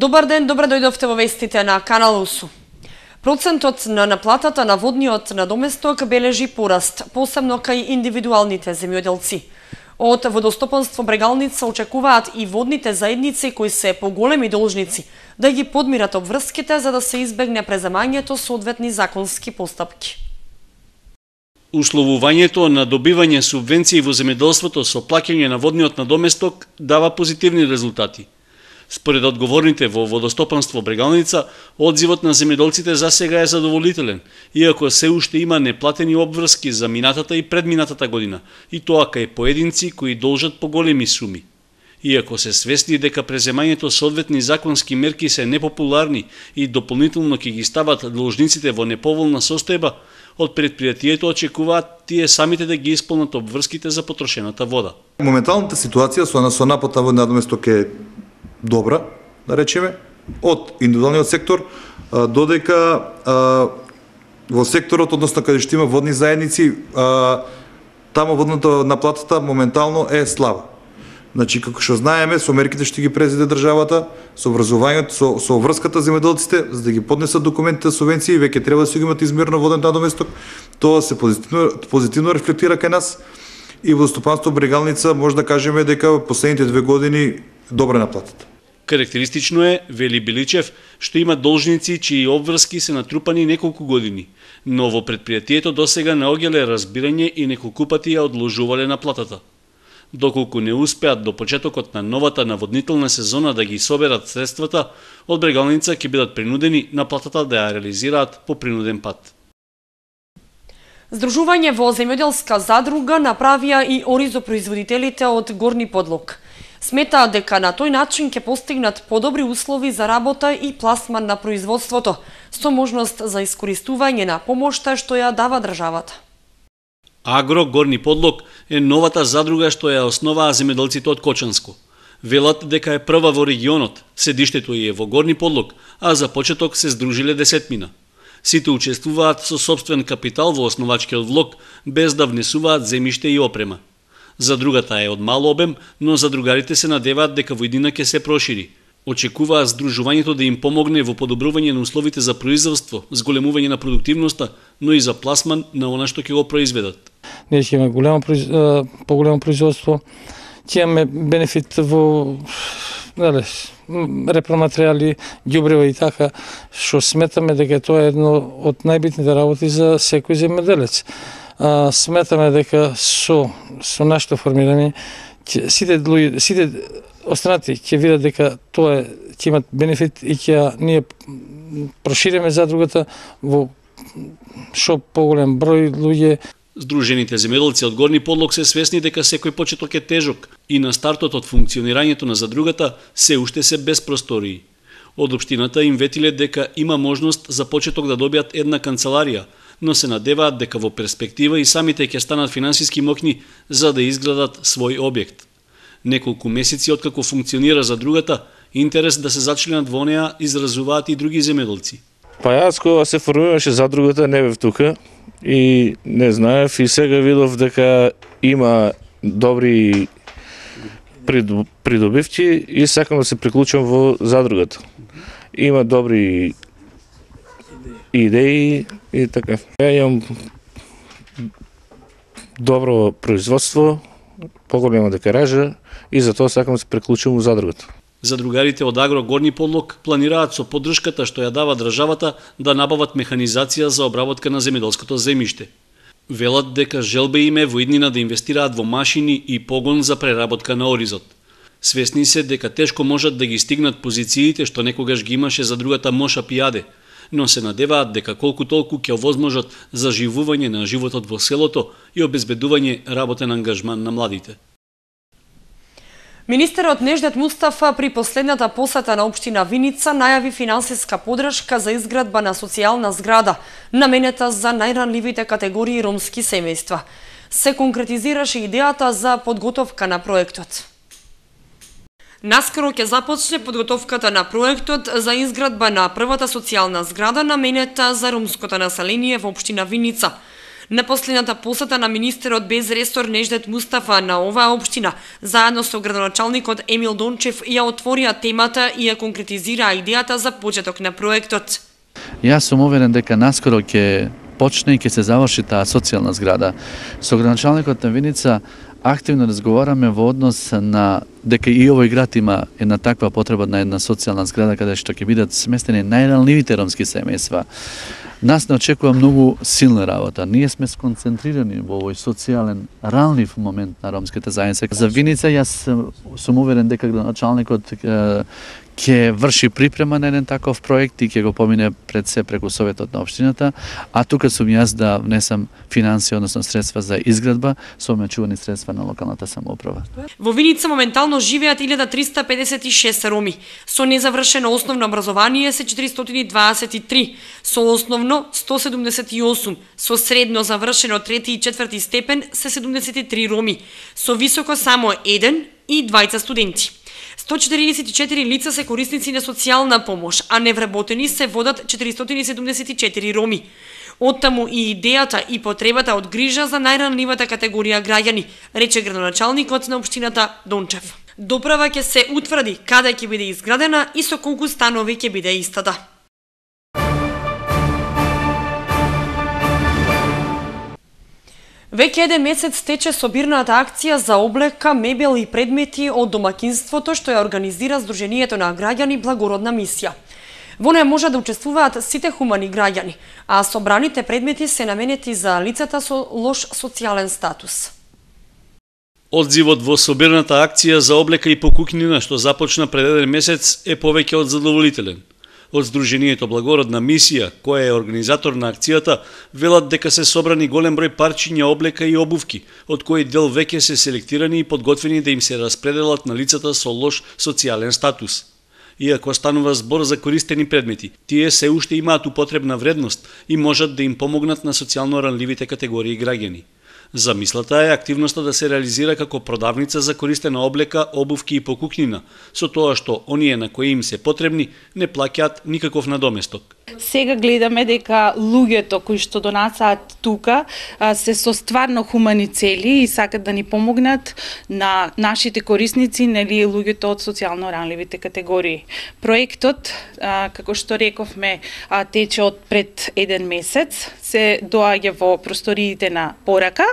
Добар ден, добре дојдовте во вестите на Канал УСУ. Процентот на наплатата на водниот надоместок бележи пораст, посебно кај индивидуалните земјоделци. Од Водостопанство Брегалница очекуваат и водните заедници кои се поголеми должници да ги подмират обврските за да се избегне преземањето соодветни законски постапки. Условувањето на добивање субвенции во земјоделството со плаќање на водниот надоместок дава позитивни резултати. Според одговорните во Водостопанство Брегалница, одзивот на земјоделците засега е задоволителен, иако се уште има неплатени обврски за минатата и предминатата година, и тоа кај поединци кои должат поголеми суми. Иако се свесни дека преземањето соодветни законски мерки се непопуларни и дополнително ќе ги стават должниците во неповолна состојба, од предпријатието очекуваат тие самите да ги исполнат обврските за потрошената вода. Моменталната ситуација со наплата во надоместок е добра, да речеме, од индивидуалниот сектор, додека во секторот, односно каде што има водни заедници, тамо водната наплатата моментално е слаба. Значи, како што знаеме, со мерките што ги презеде државата, со образувањето, со врската земјоделците, за да ги поднесат документите за субвенции, веќе треба да се имат измерно воден надоместок. Тоа се позитивно рефлектира кај нас и Водостопанство Брегалница може да кажеме дека последните 2 години добра наплатата. Карактеристично е, вели Биличев, што има должници чии обврски се натрупани неколку години, но во предпријатието досега наоѓале разбирање и неколку пати ја одложувале наплатата. Доколку не успеат до почетокот на новата наводнителна сезона да ги соберат средствата, од Брегалница ќе бидат принудени наплатата да ја реализираат по принуден пат. Здружување во земјоделска задруга направија и оризопроизводителите од Горни Подлог. Сметаат дека на тој начин ќе постигнат подобри услови за работа и пласман на производството, со можност за искористување на помошта што ја дава државата. Агро Горни Подлог е новата задруга што ја основаа земјоделците од Кочанско. Велат дека е прва во регионот, седиштето е во Горни Подлог, а за почеток се здружиле 10 Сите учествуваат со сопствен капитал во основачкиот влог, без да внесуваат земјиште и опрема. Задругата е од мал обем, но задругарите се надеваат дека во иднина ќе се прошири. Очекуваат здружувањето да им помогне во подобрување на условите за производство, зголемување на продуктивноста, но и за пласман на она што ќе го произведат. Ние ќе имаме поголемо производство, ќе имаме бенефит во репроматеријали, ѓубрева и така, што сметаме дека тоа е едно од најбитните работи за секој земјоделец. Сметаме дека со нашето формирање сите останати ќе видат дека тоа ќе имат бенефит и ќе ние прошириме задругата во што поголем број луѓе. Здружените земјоделци од Горни Подлог се свесни дека секој почеток е тежок и на стартот од функционирањето на задругата се уште се без простории. Од општината им ветиле дека има можност за почеток да добијат една канцеларија, но се надеваат дека во перспектива и самите ќе станат финансиски мокни за да изградат свој објект. Неколку месеци откако функционира задругата, интерес да се зачленат во неа изразуваат и други земјоделци. Па јас кога се формираше задругата не бев тука и не знаев и сега видов дека има добри придобивки и сакам да се приклучам во задругата. Има добри идеи и така. Ја имам добро производство, поголема декаража и затоа сакам да се приклучам во задругата. Задругарите од Агро Горни Подлог планираат со поддршката што ја дава државата да набават механизација за обработка на земјоделското земјиште. Велат дека желба им е во иднина да инвестираат во машини и погон за преработка на оризот. Свесни се дека тешко можат да ги стигнат позициите што некогаш ги имаше за другата Моша Пијаде, но се надеваат дека колку толку ќе овозможат заживување на животот во селото и обезбедување работен ангажман на младите. Министерот Неждет Мустафа при последната посета на општина Виница најави финансиска поддршка за изградба на социјална зграда, наменета за најранливите категории ромски семејства. Се конкретизираше идејата за подготовка на проектот. Наскоро ќе започне подготовката на проектот за изградба на првата социјална зграда наменета за ромското население во општина Виница. На последната посета на министерот без ресор Неждет Мустафа на оваа општина, заедно со градоначалникот Емил Дончев, ја отворија темата и ја конкретизираа идејата за почеток на проектот. Јас сум уверен дека наскоро ќе почне и ќе се заврши таа социјална зграда. Со градоначалникот на Виница активно разговараме во однос на дека и овој град има една таква потреба на една социјална зграда каде што ќе бидат сместени најранливите ромски семејства. Нас не очекува многу силна работа. Ние сме сконцентрирани во овој социјален ранлив момент на ромските заедница. За Виница јас сум уверен дека градоначалникот ќе врши припрема на еден таков проект и ќе го помине пред се преку советот на општината, а тука сум јас да внесам финансии, односно средства за изградба со мечувани средства на локалната самоуправа. Во Виница моментално живеат 1356 роми. Со незавршено основно образование се 423, со основно 178, со средно завршено трети и четврти степен се 73 роми, со високо само 1 и 2 студенти. 144 лица се корисници на социјална помош, а невработени се водат 474 роми. Оттаму и идејата и потребата од грижа за најранливата категорија граѓани, рече градоначалникот на општината Дончев. Доправа ќе се утврди каде ќе биде изградена и со колку станови ќе биде истата. Веќе еден месец тече собирната акција за облека, мебел и предмети од домакинството што ја организира Сдруженијето на граѓани Благородна мисија. Во неја може да учествуваат сите хумани граѓани, а собраните предмети се наменети за лицата со лош социјален статус. Одзивот во собирната акција за облека и покукнина што започна пред еден месец е повеќе од задоволителен. Од Сдруженијето Благородна мисија, која е организатор на акцијата, велат дека се собрани голем број парчиња облека и обувки, од кои дел веќе се селектирани и подготвени да им се распределат на лицата со лош социјален статус. Иако станува збор за користени предмети, тие се уште имаат употребна вредност и можат да им помогнат на социјално ранливите категории граѓани. Замислата е активноста да се реализира како продавница за користена облека, обувки и покукнина, со тоа што оние на кои им се потребни не плаќаат никаков надоместок. Сега гледаме дека луѓето кои што донасаат тука се со стварно хумани цели и сакат да ни помогнат на нашите корисници, нели луѓето од социјално ранливите категории. Проектот, како што рековме, тече од пред еден месец, се доаѓа во просториите на Порака,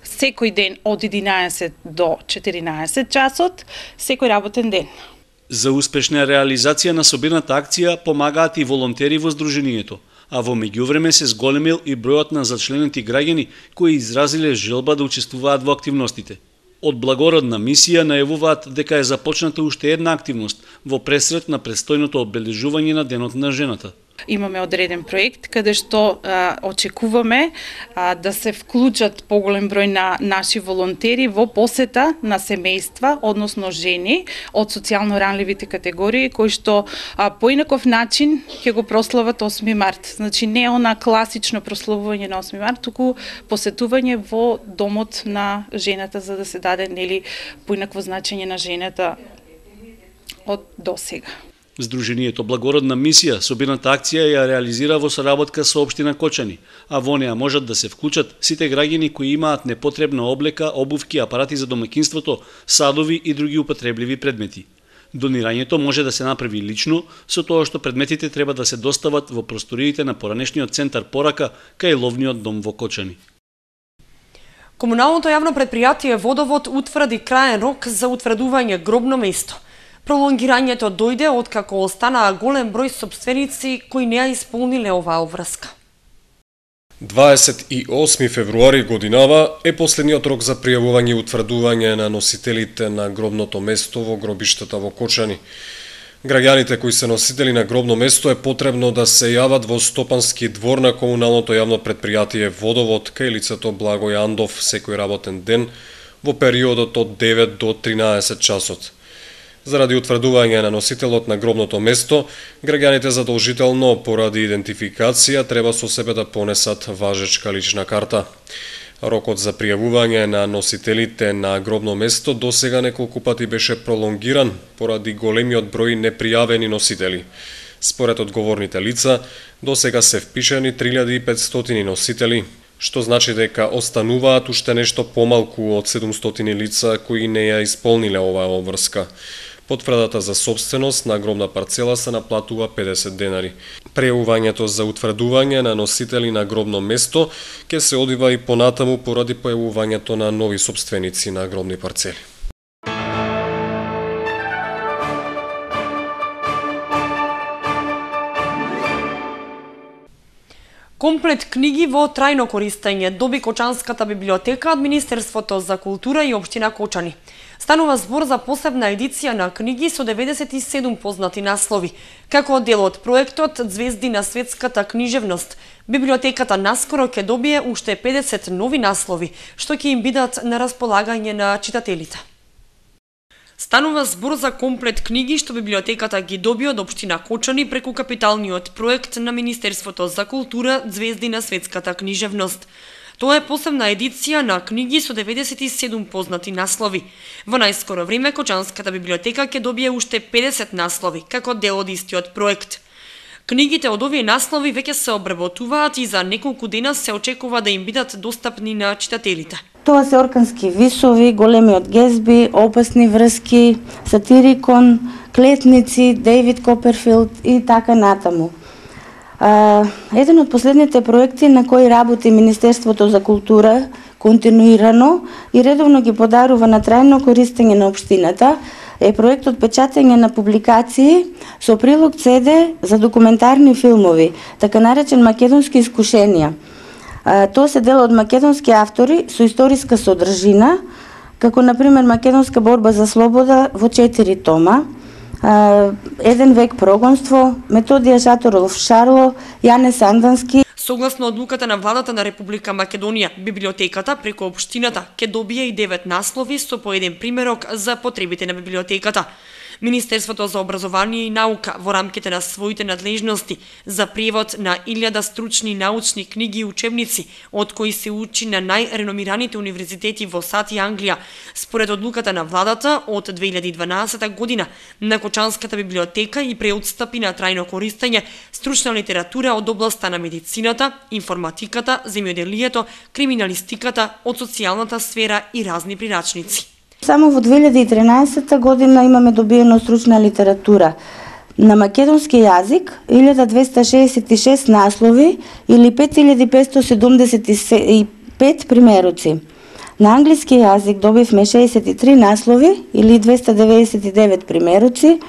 секој ден од 11 до 14 часот, секој работен ден. За успешна реализација на собирната акција помагаат и волонтери во Сдруженијето, а во меѓувреме се зголемил и бројот на зачленети граѓани кои изразиле желба да учествуваат во активностите. Од Благородна мисија најавуваат дека е започната уште една активност во пресрет на престојното обележување на Денот на жената. Имаме одреден проект каде што очекуваме да се вклучат поголем број на наши волонтери во посета на семејства, односно жени од социјално ранливите категории кои што по инаков начин ќе го прослават 8 март. Значи не она класично прославување на 8 март, туку посетување во домот на жената за да се даде нели поинакво значење на жената од досега. Сдруженијето Благородна мисија собирната акција ја реализира во соработка со општина Кочани, а во неа можат да се вклучат сите граѓани кои имаат непотребна облека, обувки, апарати за домаќинството, садови и други употребливи предмети. Донирањето може да се направи лично, со тоа што предметите треба да се достават во просториите на поранешниот центар Порака кај ловниот дом во Кочани. Комуналното јавно предпријатие Водовод утврди краен рок за утврдување гробно место. Пролонгирањето дојде откако останаа голем број сопственици кои не ја исполниле оваа обврска. 28 февруари годинава е последниот рок за пријавување и утврдување на носителите на гробното место во гробиштата во Кочани. Граѓаните кои се носители на гробно место е потребно да се јават во Стопански двор на комуналното јавно предпријатие Водовод кај лицето Благој Андов секој работен ден во периодот од 9 до 13 часот. Заради утврдување на носителот на гробното место, граѓаните задолжително поради идентификација треба со себе да понесат важечка лична карта. Рокот за пријавување на носителите на гробно место досега неколку пати беше пролонгиран поради големиот број непријавени носители. Според одговорните лица, досега се впишани 3500 носители. што значи дека остануваат уште нешто помалку од 700 лица кои не ја исполниле оваа обврска. Потврдата за собственост на гробна парцела се наплатува 50 денари. Пријавувањето за утврдување на носители на гробно место ќе се одвива и понатаму поради појавувањето на нови собственици на гробни парцели. Комплет книги во трајно користење доби Кочанската библиотека од Министерството за култура и Општина Кочани. Станува збор за посебна едиција на книги со 97 познати наслови. Како дел од проектот Звезди на светската книжевност, библиотеката наскоро ќе добие уште 50 нови наслови, што ќе им бидат на располагање на читателите. Станува збор за комплет книги што библиотеката ги доби од Општина Кочани преку капиталниот проект на Министерството за култура Звезди на светската книжевност. Тоа е посебна едиција на книги со 97 познати наслови. Во најскоро време Кочанската библиотека ќе добие уште 50 наслови како дел од истиот проект. Книгите од овие наслови веќе се обработуваат и за неколку дена се очекува да им бидат достапни на читателите. Тоа се Оркански висови, Големиот Гезби, Опасни врски, Сатирикон, Клетници, Дейвид Коперфилд и така натаму. Еден од последните проекти на кои работи Министерството за култура континуирано и редовно ги подарува на трајно користење на општината е проектот печатење на публикации со прилог CD за документарни филмови, така наречен македонски искушенија. Тоа се дел од македонски автори со историска содржина, како например Македонска борба за слобода во 4 тома, Еден век прогонство, Методија Шаторов Шарло, Јане Сандански. Согласно одлуката на владата на Република Македонија, библиотеката преку општината ќе добие и 9 наслови со по еден примерок за потребите на библиотеката. Министерството за образование и наука во рамките на своите надлежности за превод на 1000 стручни научни книги и учебници, од кои се учи на најреномираните универзитети во САД и Англија, според одлуката на владата од 2012 година на Кочанската библиотека и преотстапи на трајно користење стручна литература од областа на медицината, информатиката, земјоделието, криминалистиката, од социјалната сфера и разни прирачници. Само во 2013 година имаме добиено стручна литература на македонски јазик 1266 наслови или 5575 примеруци. На англиски јазик добивме 63 наслови или 299 примеруци.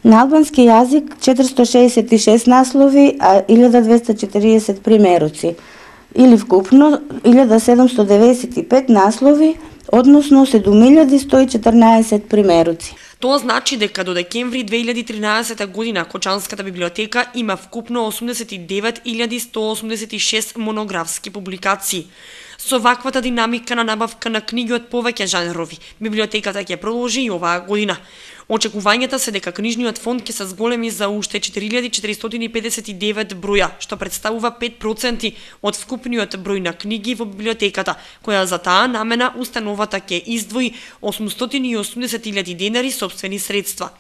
На албански јазик 466 наслови, а 1240 примеруци. Или вкупно 1795 наслови, односно 7114 примеруци. Тоа значи дека до декември 2013 година Кочанската библиотека има вкупно 89186 монографски публикации. Со ваквата динамика на набавка на книги од повеќе жанрови, библиотеката ќе продолжи и оваа година. Очекувањата се дека книжниот фонд ќе се зголеми за уште 4459 броја, што представува 5% од вкупниот број на книги во библиотеката, која за таа намена установата ќе издвои 880.000 денари сопствени средства.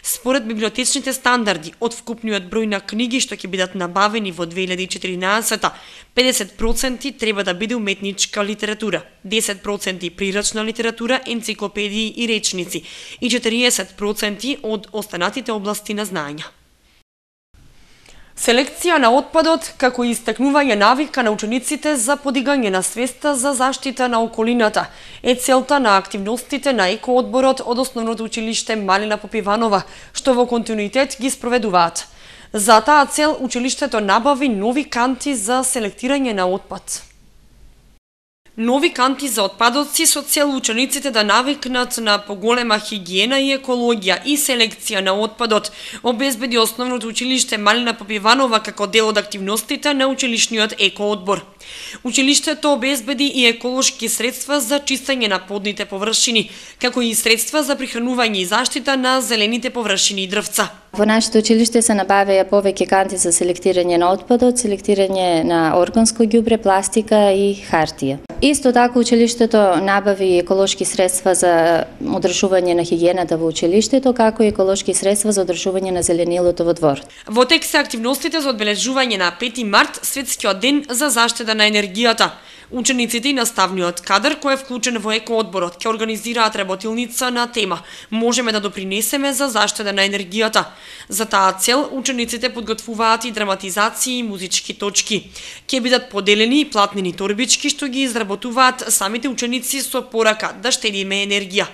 Според библиотечните стандарди, од вкупниот број на книги што ќе бидат набавени во 2014, 50% треба да биде уметничка литература, 10% прирачна литература, енциклопедии и речници и 40% од останатите области на знаења. Селекција на отпадот како истекнување навика на учениците за подигање на свеста за заштита на околината е целта на активностите на екоодборот од Основното училиште Малина Попиванова, што во континуитет ги спроведуваат. За таа цел училиштето набави нови канти за селектирање на отпад. Нови канти за отпадоци со цел учениците да навикнат на поголема хигиена и екологија и селекција на отпадот, обезбеди Основното училиште Малина Попиванова како дел од активностите на училишниот екоодбор. Училиштето обезбеди и еколошки средства за чистење на подните површини, како и средства за прихранување и заштита на зелените површини и дрвца. Во нашето училиште се набавеа повеќе канти за селектирање на отпадот, селектирање на органско ѓубре, пластика и хартија. Исто така училиштето набави еколошки средства за одржување на хигиената во училиштето, како и еколошки средства за одржување на зеленилото во дворот. Во тек се активностите за одбележување на 5 март, светскиот ден за заштита на енергијата. Учениците и наставниот кадар кој е вклучен во екоодборот ќе организираат работилница на тема "Можеме да допринесеме за заштита на енергијата". За таа цел учениците подготвуваат и драматизации и музички точки. Ќе бидат поделени и платнени торбички што ги изработуваат самите ученици со порака да штедиме енергија.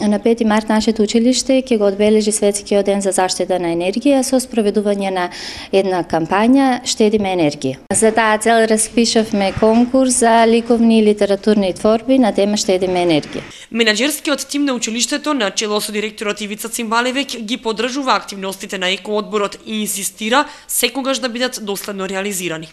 На 5 март нашето училиште ќе го одбележи светскиот ден за заштита на енергија со спроведување на една кампања "Штедиме енергија". За таа цел распишавме конкурс за ликовни и литературни творби на тема "Штедиме енергија". Менаџерскиот тим на училиштето на чело со директорот Ивица Цимбалевиќ ги поддржува активностите на екоодборот и инсистира секогаш да бидат доследно реализирани.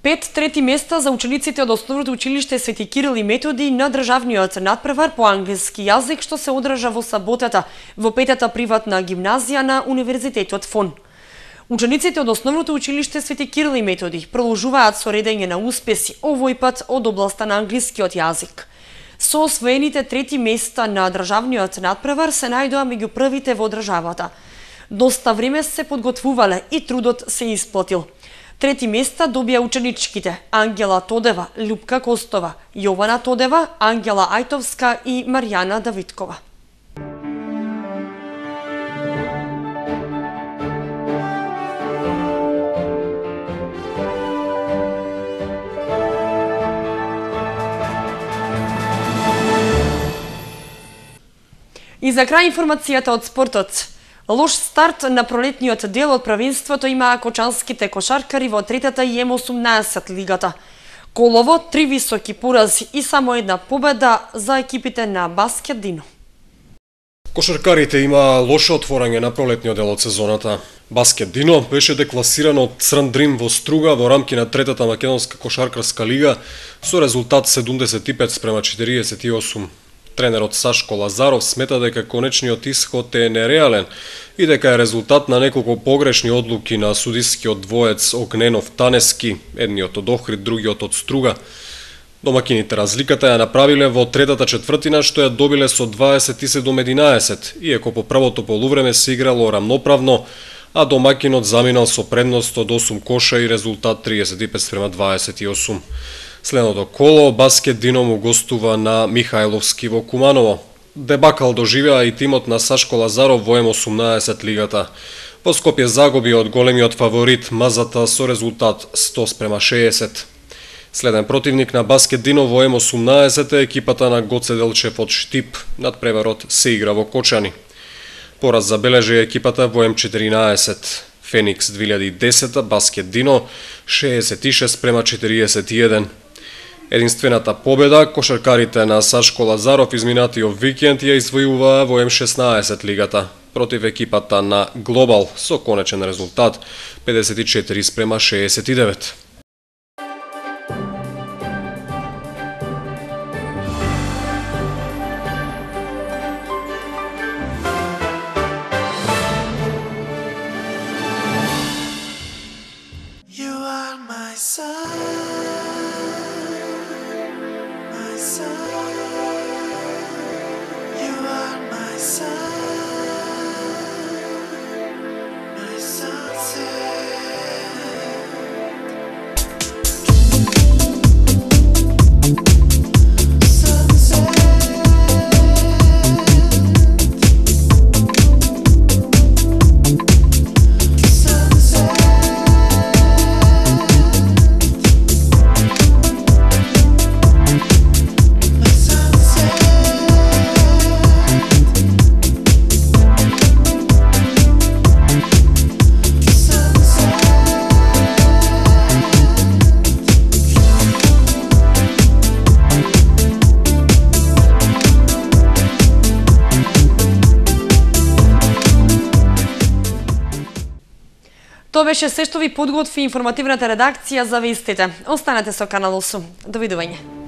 5 трети места за учениците од Основното училиште Свети Кирил и Методи на државниот надпревар по англиски јазик што се одржа во саботата во 5-та приватна гимназија на Универзитетот ФОН. Учениците од Основното училиште Свети Кирил и Методи продолжуваат со редење на успеси, овој пат од областа на англискиот јазик. Со освоените трети места на државниот надпревар се најдоа меѓу првите во државата. Доста време се подготвувале и трудот се исплатил. Трети места добија ученичките Ангела Тодева, Љупка Костова, Јована Тодева, Ангела Ајтовска и Маријана Давидкова. И за крај информацијата од спортот. Лош старт на пролетниот дел од правенството имаа кочанските кошаркари во третата и М18 лигата. Колово, 3 високи порази и само една победа за екипите на Баскет Дино. Кошаркарите имаа лошо отворање на пролетниот дел од сезоната. Баскет Дино беше декласирано од Црн Дрим во Струга во рамки на третата македонска кошаркарска лига со резултат 75-48. Тренерот Сашко Лазаров смета дека конечниот исход е нереален и дека е резултат на неколку погрешни одлуки на судискиот двоец Огненов-Танески, едниот од Охрид, другиот од Струга. Домакините разликата ја направиле во третата четвртина што ја добиле со 27-11, иако по првото полувреме се играло рамноправно, а домакинот заминал со предност од 8 коша и резултат 35-28. Следното коло Баскет Дино му гостува на Михајловски во Куманово. Дебакал доживеа и тимот на Сашко Лазаров во М18 лигата. Во Скопје загуби од големиот фаворит Мазата со резултат 100-60. Следен противник на Баскет Дино во М18 е екипата на Гоце Делчев од Штип. Надпреварот се игра во Кочани. Пораз забележи екипата во М14. Феникс 2010, Баскет Дино 66-41. Единствената победа кошаркарите на Сашко Лазаров изминатиот викенд ја извојуваа во М16 лигата против екипата на Глобал со конечен резултат 54-69. Тоа беше се што ви подготви информативната редакција за вестите. Останете со Канал 8. Довидување.